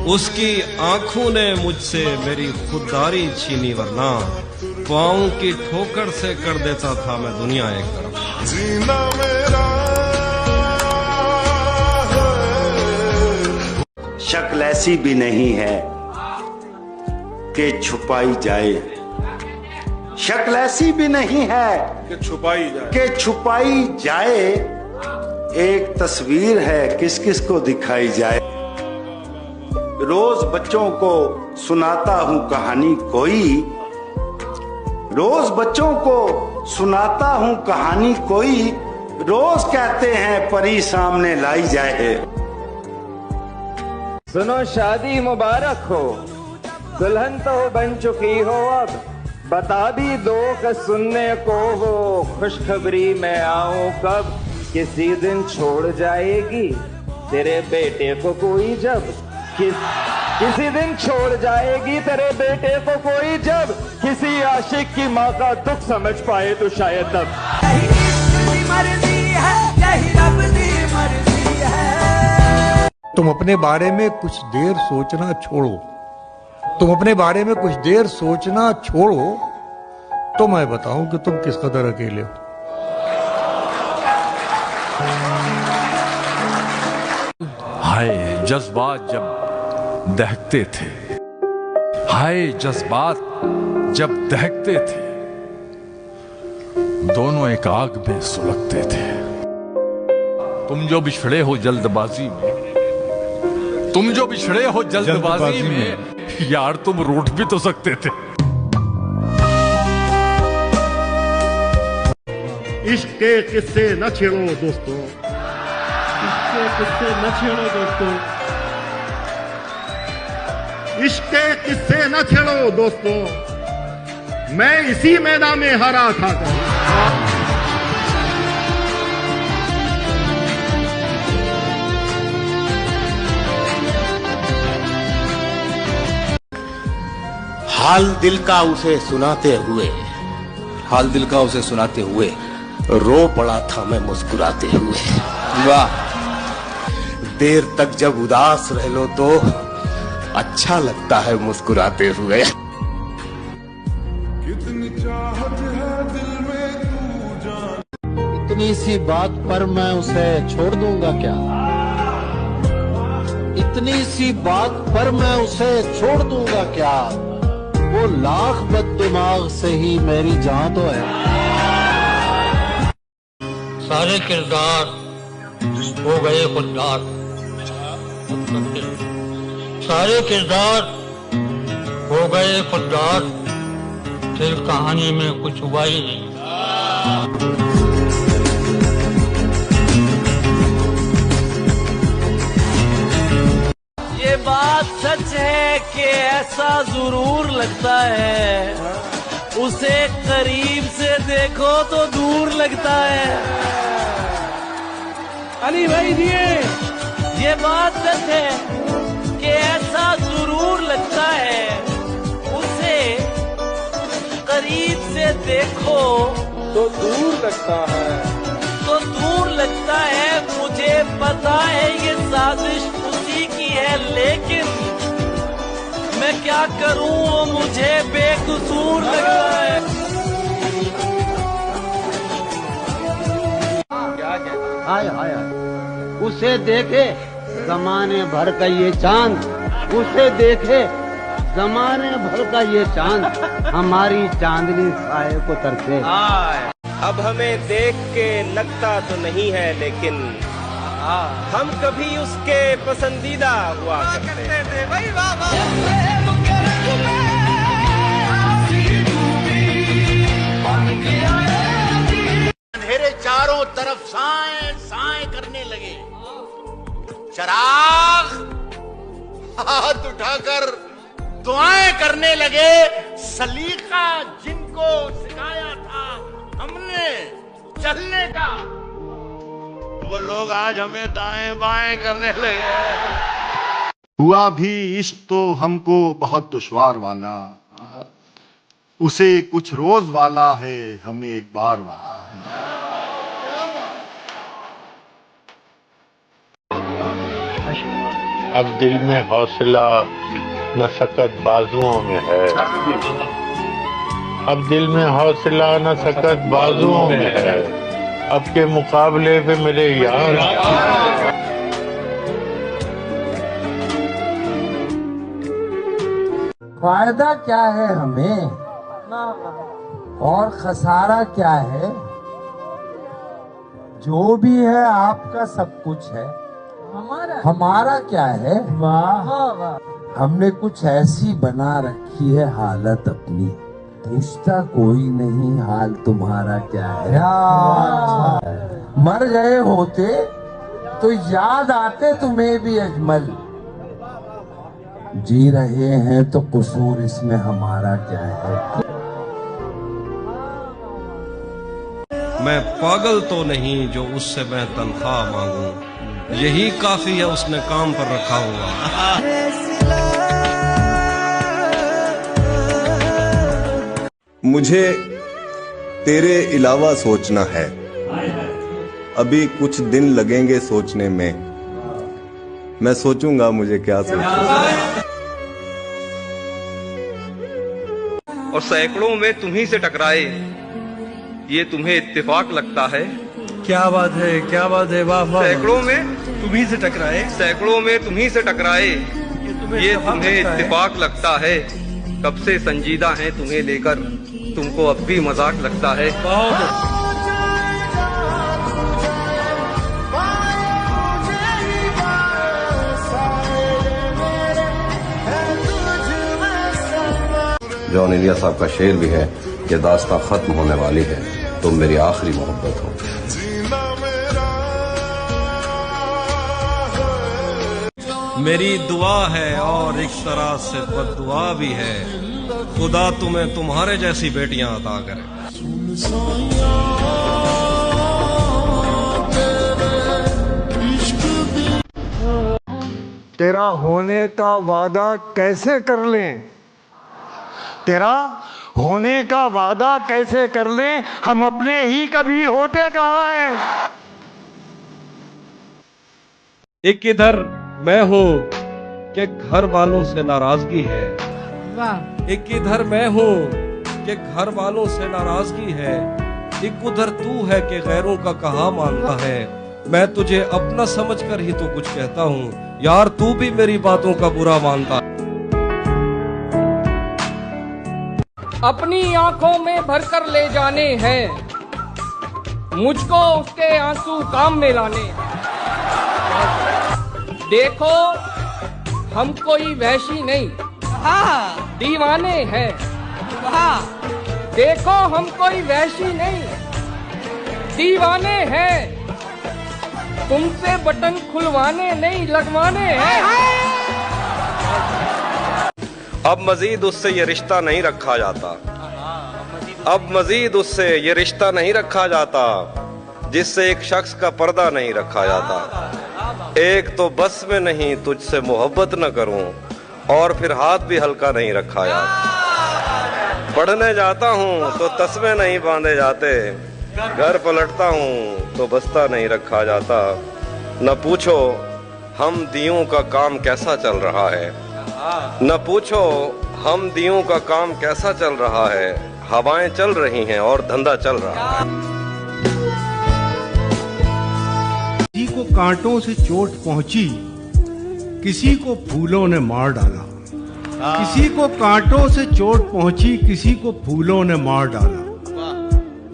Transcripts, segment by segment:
उसकी आंखों ने मुझसे मेरी खुददारी छीनी, वरना पाँव की ठोकर से कर देता था मैं दुनिया एक तरफ। जीना मेरा शक्ल ऐसी भी नहीं है कि छुपाई जाए, शक्ल ऐसी भी नहीं है कि छुपाई जाए। एक तस्वीर है किस किस को दिखाई जाए। रोज बच्चों को सुनाता हूँ कहानी कोई, रोज बच्चों को सुनाता हूँ कहानी कोई। रोज कहते हैं परी सामने लाई जाए। सुनो शादी मुबारक हो, दुल्हन तो बन चुकी हो, अब बता भी दो कि सुनने को वो खुशखबरी मैं आऊं कब। किसी दिन छोड़ जाएगी तेरे बेटे को कोई जब, किसी दिन छोड़ जाएगी तेरे बेटे को कोई जब। किसी आशिक की माँ का दुख समझ पाए तो शायद तब। यही मर्जी है, यही रब दी मर्जी है। तुम अपने बारे में कुछ देर सोचना छोड़ो, तुम अपने बारे में कुछ देर सोचना छोड़ो, तो मैं बताऊं कि तुम किस कदर अकेले हो। हाय जज्बात जब दहकते थे, हाय जज्बात जब दहकते थे, दोनों एक आग में सुलगते थे। तुम जो बिछड़े हो जल्दबाजी में, तुम जो बिछड़े हो जल्दबाजी में, यार तुम रूठ भी तो सकते थे। इश्क के किस्से न छेड़ो दोस्तों, इश्क के किस्से न छेड़ो दोस्तों, इश्क के किस्से न छेड़ो दोस्तों। मैं इसी मैदान में हारा था। हाल दिल का उसे सुनाते हुए, हाल दिल का उसे सुनाते हुए रो पड़ा था मैं मुस्कुराते हुए। वाह, देर तक जब उदास रह लो तो अच्छा लगता है मुस्कुराते हुए। कितनी चाहत है दिल में तू जान, इतनी सी बात पर मैं उसे छोड़ दूंगा क्या, इतनी सी बात पर मैं उसे छोड़ दूंगा क्या। वो लाख बददिमाग से ही मेरी जान तो है। सारे किरदार हो गए खुददार, सारे किरदार हो गए खुददार, फिर कहानी में कुछ हुआ ही नहीं। ये बात सच है कि ऐसा जरूर लगता है, उसे करीब से देखो तो दूर लगता है। अली भाई दिए, ये बात सच है कि ऐसा जरूर लगता है, उसे करीब से देखो तो दूर लगता है, तो दूर लगता है। मुझे पता है ये साजिश उसी की है, लेकिन मैं क्या करूं, वो मुझे बेकसूर लगता है। हाय हाय हाय, उसे देखे जमाने भर का ये चांद, उसे देखे जमाने भर का ये चांद, हमारी चांदनी साए को तरसे। अब हमें देख के लगता तो नहीं है, लेकिन हम कभी उसके पसंदीदा हुआ करते थे। अंधेरे चारों तरफ साए साए करने लगे, चराग हाथ उठाकर दुआएं करने लगे। सलीका जिनको सिखाया था हमने चलने का, वो लोग आज हमें दाएं बाएं करने लगे। हुआ भी इश्क तो हमको बहुत दुश्वार वाला, उसे कुछ रोज वाला है, हमें एक बार वाला। अब दिल में हौसला न सकत बाजुओं में है, अब दिल में हौसला न सकत बाजुओं में है, अब के मुकाबले पे मेरे यार। फायदा क्या है हमें और खसारा क्या है? जो भी है आपका सब कुछ है, हमारा क्या है? वाह, हमने कुछ ऐसी बना रखी है हालत अपनी, पूछता कोई नहीं हाल तुम्हारा क्या है। मर गए होते तो याद आते तुम्हें भी अजमल, जी रहे हैं तो कसूर इसमें हमारा क्या है। मैं पागल तो नहीं जो उससे मैं तनख्वाह मांगूं, यही काफी है उसने काम पर रखा हुआ। मुझे तेरे अलावा सोचना है, अभी कुछ दिन लगेंगे सोचने में, मैं सोचूंगा मुझे क्या सोचना। और सैकड़ों में तुम्ही से टकराए, ये तुम्हें इत्तेफाक लगता है? क्या बात है, क्या बात है, वाह वाह। सैकड़ों में तुम्ही से टकराए, सैकड़ों में तुम्ही से टकराए, ये तुम्हें इत्तेफाक लगता है? कब से संजीदा हैं तुम्हें लेकर, तुमको अब भी मजाक लगता है? जॉन एलिया साहब का शेर भी है कि दास्तां खत्म होने वाली है, तुम मेरी आखिरी मोहब्बत हो। मेरी दुआ है और एक तरह से बद्दुआ भी है, खुदा तुम्हें तुम्हारे जैसी बेटियां अता करे। तेरा होने का वादा कैसे कर लें, तेरा होने का वादा कैसे कर लें, हम अपने ही कभी होते कहाँ हैं। एक इधर मैं हूँ कि घर वालों से नाराजगी है, एक इधर मैं हूँ कि घर वालों से नाराजगी है, एक उधर तू है कि गैरों का कहा मानता है। मैं तुझे अपना समझकर ही तो कुछ कहता हूँ, यार तू भी मेरी बातों का बुरा मानता है। अपनी आंखों में भरकर ले जाने हैं, मुझको उसके आंसू काम में लाने। देखो हम कोई वहशी नहीं, दीवाने हैं। देखो हम कोई वहशी नहीं, दीवाने हैं। तुमसे बटन खुलवाने नहीं लगवाने हैं। अब मजीद उससे ये रिश्ता नहीं रखा जाता, अब मजीद उससे ये रिश्ता नहीं रखा जाता, जिससे एक शख्स का पर्दा नहीं रखा जाता। एक तो बस में नहीं तुझसे मोहब्बत न करूं, और फिर हाथ भी हल्का नहीं रखा जाता। पढ़ने जाता हूं तो तस्मे नहीं बांधे जाते, घर पलटता हूं तो बस्ता नहीं रखा जाता। न पूछो हम दियों का काम कैसा चल रहा है, न पूछो हम दियों का काम कैसा चल रहा है। हवाएं चल रही हैं और धंधा चल रहा है। किसी को कांटों से चोट पहुंची, किसी को फूलों ने मार डाला। किसी को कांटों से चोट पहुंची, किसी को फूलों ने मार डाला।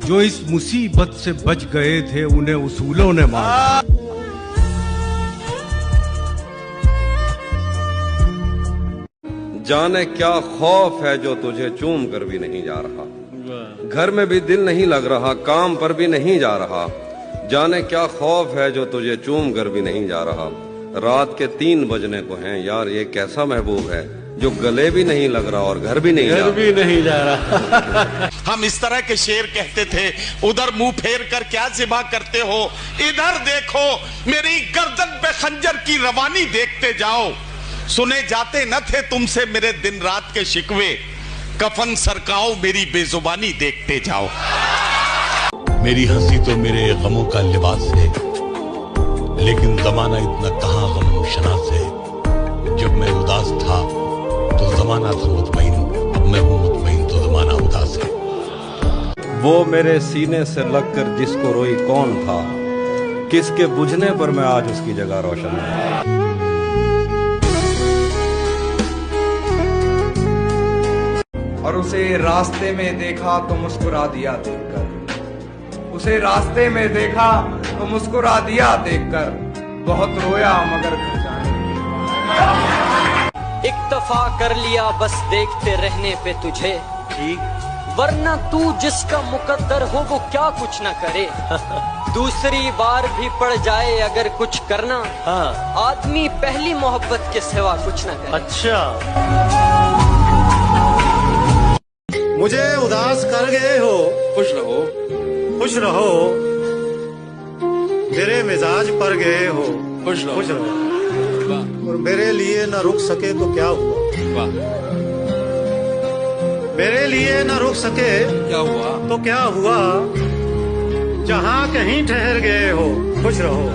जो इस मुसीबत से बच गए थे उन्हें उसूलों ने मार डाला। जाने क्या खौफ है जो तुझे चूम कर भी नहीं जा रहा, घर में भी दिल नहीं लग रहा, काम पर भी नहीं जा रहा। जाने क्या खौफ है जो तुझे चूम कर भी नहीं जा रहा। रात के 3 बजने को हैं, यार ये कैसा महबूब है जो गले भी नहीं लग रहा और घर भी नहीं जा रहा। हम इस तरह के शेर कहते थे, उधर मुंह फेर कर क्या ज़िबा करते हो, इधर देखो मेरी गर्दन पे खंजर की रवानी देखते जाओ। सुने जाते न थे तुमसे मेरे दिन रात के शिकवे, कफन सरकाओ मेरी बेजुबानी देखते जाओ। मेरी हंसी तो मेरे गमों का लिबास है, लेकिन जमाना इतना कहाँ गम शनास है। जब मैं उदास था तो जमाना था मुतमईन, अब मैं हूं मुतमईन तो जमाना उदास है। वो मेरे सीने से लगकर जिसको रोई कौन था, किसके बुझने पर मैं आज उसकी जगह रोशन हूं। और उसे रास्ते में देखा तो मुस्कुरा दिया देखकर, उसे रास्ते में देखा तो मुस्कुरा दिया देखकर, बहुत रोया मगर घर जाने इक्तफा कर लिया बस देखते रहने पे तुझे, वरना तू जिसका मुकद्दर हो वो क्या कुछ ना करे। दूसरी बार भी पड़ जाए अगर कुछ करना, आदमी पहली मोहब्बत के सिवा कुछ ना करे। अच्छा, मुझे उदास कर गए हो, खुश रहो, खुश रहो। मेरे मिजाज पर गए हो, खुश रहो, खुश रहो। और मेरे लिए न रुक सके तो क्या हुआ, मेरे लिए न रुक सके क्या हुआ तो क्या हुआ, जहाँ कहीं ठहर गए हो, खुश रहो।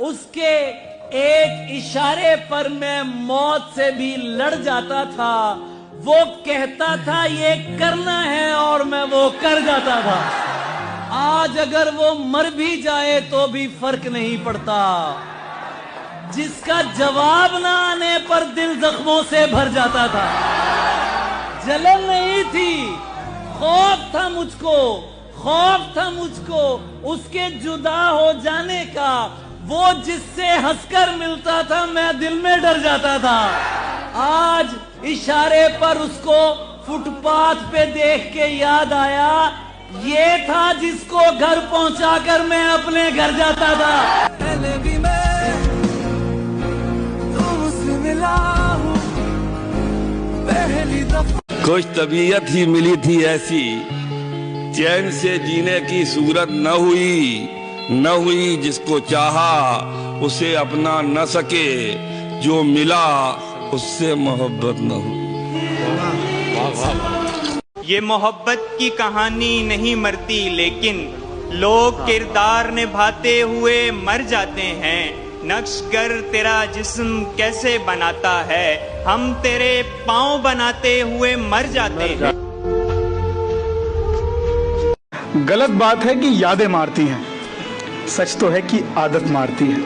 उसके एक इशारे पर मैं मौत से भी लड़ जाता था। वो कहता था ये करना है और मैं वो कर जाता था। आज अगर वो मर भी जाए तो भी फर्क नहीं पड़ता। जिसका जवाब ना आने पर दिल जख्मों से भर जाता था। जलन नहीं थी, खौफ था मुझको, खौफ था मुझको उसके जुदा हो जाने का। वो जिससे हंसकर मिलता था मैं दिल में डर जाता था। आज इशारे पर उसको फुटपाथ पे देख के याद आया, ये था जिसको घर पहुंचाकर मैं अपने घर जाता था। पहले भी मैं तुमसे मिला हूं पहली दफा। कुछ तबीयत ही मिली थी ऐसी, चैन से जीने की सूरत न हुई जिसको चाहा उसे अपना न सके, जो मिला उससे मोहब्बत न हुई। ये मोहब्बत की कहानी नहीं मरती, लेकिन लोग किरदार निभाते हुए मर जाते हैं। नक्श कर तेरा जिस्म कैसे बनाता है, हम तेरे पाँव बनाते हुए मर जाते हैं। गलत बात है कि यादें मारती हैं, सच तो है कि आदत मारती है।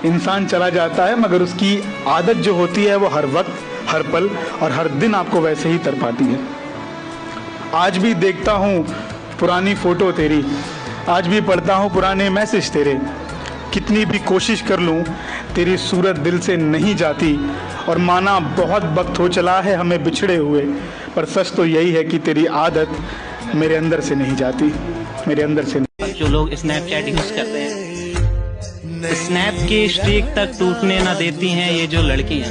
इंसान चला जाता है मगर उसकी आदत जो होती है वो हर वक्त, हर पल और हर दिन आपको वैसे ही तड़पाती है। आज भी देखता हूँ पुरानी फोटो तेरी, आज भी पढ़ता हूँ पुराने मैसेज तेरे। कितनी भी कोशिश कर लूँ तेरी सूरत दिल से नहीं जाती, और माना बहुत वक्त हो चला है हमें बिछड़े हुए, पर सच तो यही है कि तेरी आदत मेरे अंदर से नहीं जाती, मेरे अंदर से नहीं। जो लोग स्नैपचैट यूज करते हैं, स्नैप की स्ट्रीक तक टूटने ना देती हैं ये जो लड़कियां।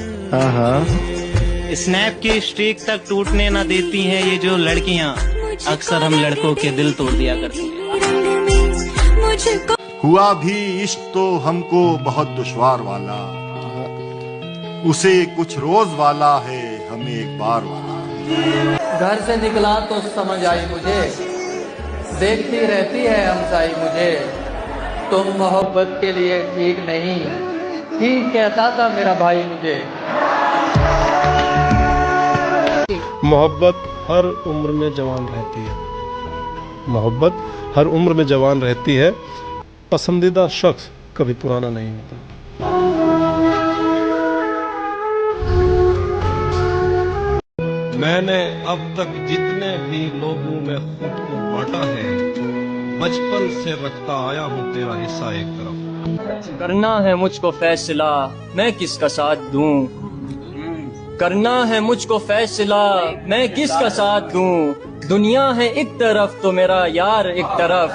स्नैप की स्ट्रीक तक टूटने ना देती हैं ये जो लड़कियां, अक्सर हम लड़कों के दिल तोड़ दिया करती हैं। हुआ भी इश्क तो हमको बहुत दुश्वार वाला, उसे कुछ रोज वाला है हमें एक बार वाला। घर से निकला तो समझ आई मुझे, देखती रहती है हमसाई मुझे। तुम मोहब्बत के लिए ठीक नहीं, ठीक कहता था मेरा भाई मुझे। मोहब्बत हर उम्र में जवान रहती है, मोहब्बत हर उम्र में जवान रहती है। पसंदीदा शख्स कभी पुराना नहीं होता। मैंने अब तक जितने भी लोगों में खुद को बांटा है, बचपन से रखता आया हूँ तेरा हिस्सा एक तरफ। करना है मुझको फैसला मैं किसका साथ दूं, करना है मुझको फैसला मैं किसका साथ दूं। दुनिया है एक तरफ तो मेरा यार एक तरफ।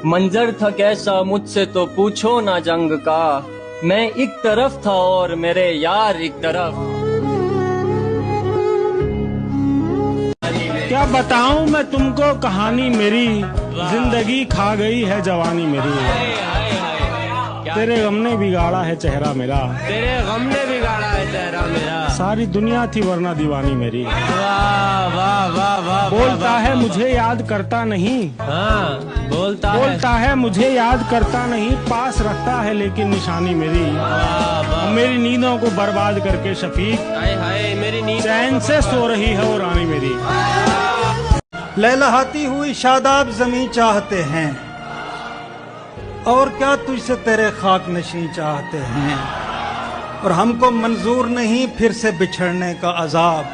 मंजर था कैसा मुझसे तो पूछो ना जंग का, मैं एक तरफ था और मेरे यार एक तरफ। क्या बताऊं मैं तुमको कहानी मेरी, जिंदगी खा गई है जवानी मेरी। तेरे गम ने बिगाड़ा है चेहरा मेरा, तेरे गम ने बिगाड़ा है चेहरा मेरा। सारी दुनिया थी वरना दीवानी मेरी। वाह वाह वाह वाह। बोलता है मुझे याद करता नहीं, हाँ बोलता है मुझे याद करता नहीं, पास रखता है लेकिन निशानी मेरी। मेरी नींदों को बर्बाद करके शफीक, हाय हाय मेरी नींद चैन से सो रही है वो रानी मेरी। लहलहाती हुई शादाब जमीन चाहते हैं, और क्या तुझसे तेरे खाक नशी चाहते हैं। और हमको मंजूर नहीं फिर से बिछड़ने का अजाब,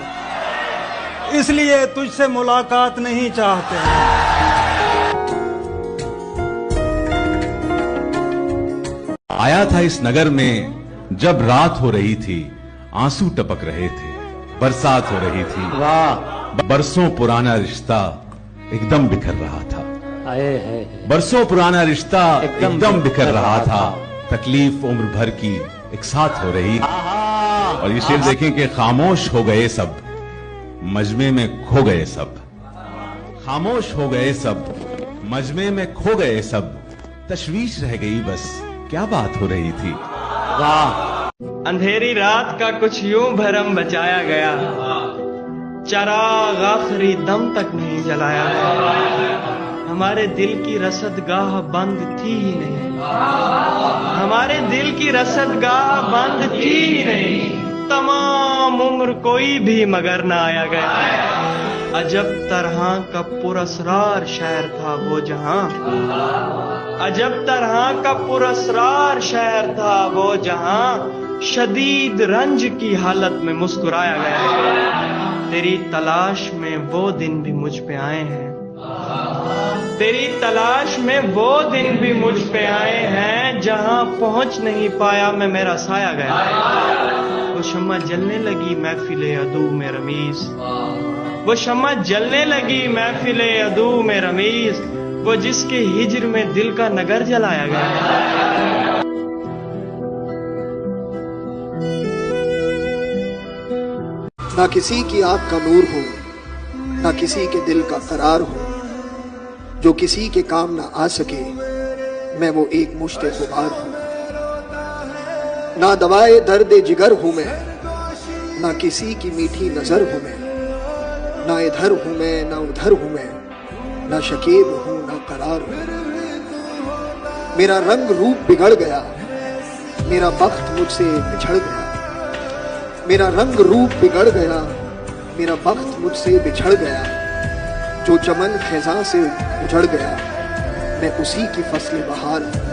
इसलिए तुझसे मुलाकात नहीं चाहते हैं। आया था इस नगर में जब रात हो रही थी, आंसू टपक रहे थे, बरसात हो रही थी। वाह, बरसों पुराना रिश्ता एकदम बिखर रहा था। बरसों पुराना रिश्ता एकदम बिखर रहा था। तकलीफ उम्र भर की एक साथ हो रही। और ये शेर देखें कि खामोश हो गए सब, मजमे में खो गए सब। खामोश हो गए सब, मजमे में खो गए सब। तशवीश रह गई बस, क्या बात हो रही थी। वाह। अंधेरी रात का कुछ यूं भरम बचाया गया, चराग आखिरी दम तक नहीं जलाया गया। हमारे दिल की रसदगाह बंद थी ही नहीं, हमारे दिल की रसदगाह बंद थी ही नहीं। तमाम उम्र कोई भी मगर न आया गया। अजब तरह का पुरस्रार शहर था वो जहां, अजब तरह का पुरस्रार शहर था वो जहां शदीद रंज की हालत में मुस्कुराया गया। तेरी तलाश में वो दिन भी मुझ पे आए हैं, तेरी तलाश में वो दिन भी मुझ पे आए हैं, जहां पहुंच नहीं पाया मैं मेरा साया गया। वो शम्मा जलने लगी महफिले अदू में रमीज, वो शम्मा जलने लगी महफिले अदू में रमीज, वो जिसके हिज्र में दिल का नगर जलाया गया। ना किसी की आंख का नूर हो, ना किसी के दिल का करार हो, जो किसी के काम ना आ सके मैं वो एक मुश्ते गुबार हूँ। ना दवाए दर्द जिगर हूँ मैं, ना किसी की मीठी नजर हूँ मैं, ना इधर हूँ मैं ना उधर हूँ मैं, ना शकीब हूँ ना करार हूँ। मेरा रंग रूप बिगड़ गया, मेरा वक्त मुझसे बिछड़ गया। मेरा रंग रूप बिगड़ गया, मेरा वक्त मुझसे बिछड़ गया। जो चमन खिज़ां से उजड़ गया, मैं उसी की फसल बहार हूँ।